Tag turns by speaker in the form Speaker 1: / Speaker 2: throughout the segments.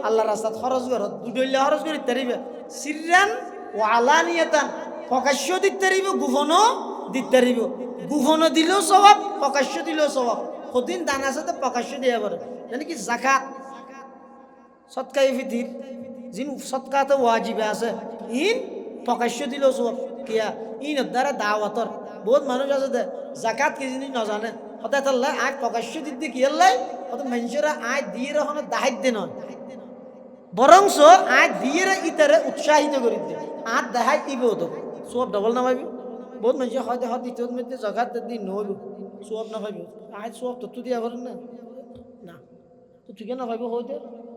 Speaker 1: আল্লাহ রাস্তাত খরচ করত দুডইলে খরচ করি তারিবে সিররান ও আলানিয়াতান প্রকাশ্য দিতে তারিব গোপনও দিতে তারিব গোপনও দিলেও স্বভাব প্রকাশ্য দিলেও স্বভাব কদিন দান আছে তো প্রকাশ্য দিয়া পারে জানি কি জাকাত সৎকাই ফিতির যিন সৎকাতে ওয়াজিবে আছে ইন প্রকাশ্য দিলেও স্বভাব কিয়া ইন দ্বারা দাওয়াতর বহুত মানুষ আছে দে জাকাত কি জিনিস নজানে হতে তাল্লা আজ প্রকাশ্য দিতে কি আল্লাই হতে মানুষেরা আজ দিয়ে রহনে দাহাইত দে নয় বরংস আজ দিয়ে ইতারে উৎসাহিত করি দে আর দেখাই ইব তো সব ডবল না পাবি বহুত মানুষ হয়তো হয়তো ইতর মধ্যে জাকাত দিন নইব সব না পাবি আজ সব তো দিয়া করেন না না তো ঠিক না পাবি হইতে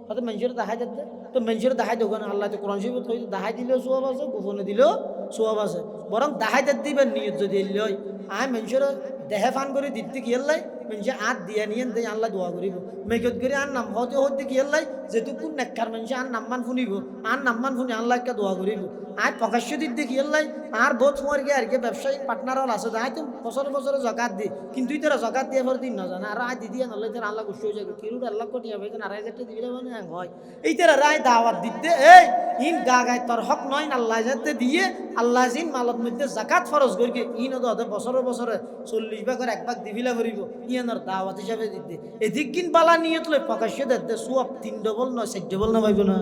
Speaker 1: হয়তো মানুষের দেখাই যাতে তো মানুষের দেখাই দেবো না আল্লাহ তো কোরআন শরীফ হয়তো দেখাই দিলেও সব আছে গোপনে দিলেও সব আছে বরং দেখাই দিবেন নিয়ত যদি লয় আয় মানুষের দেহে ফান করে দিতে কি এলাই মানুষে আত দিয়া নিয়ে দেয় আল্লাহ দোয়া করিব মেঘত করে আর নাম হতে হতে কি এলাই যেটুকুন নেককার মানুষে আর নাম্মান শুনিব আর নাম্মান শুনি আল্লাহকে দোয়া করিব আয় প্রকাশ্য দিতে কি এলাই আর বহুত সময় গিয়ে আর কি ব্যবসায়িক পার্টনার আছে আয় তো বছরে বছরে জকাত দি কিন্তু তারা জকাত দিয়ে পর দিন না জানে আর আয় দিদি নলে তারা আল্লাহ খুশি হয়ে যাবে কিরুট আল্লাহ কটিয়া ভাই আড়াই হাজারটা দিলে মানে হয় এই তারা রায় দাওয়াত দিতে এই ইন গা গায় তোর হক নয় আল্লাহ যাতে দিয়ে আল্লাহ জিন মালত মধ্যে জাকাত ফরজ করি ইন ওদের বছরে বছরে 40 ভাগের 1 ভাগ দিবিলা করিব ইয়ানোর দাওয়াত হিসাবে দিতে এদিক কিন বালা নিয়ত লই প্রকাশ্য দিতে সব 3 ডবল নয় 4 ডবল না পাইব না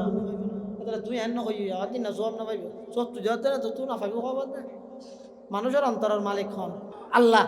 Speaker 1: তুই এন নকই আদি না জবাব না পাইব সব তুই যাতে না তুই না পাইব খবর না মানুষের অন্তরের মালিক হন আল্লাহ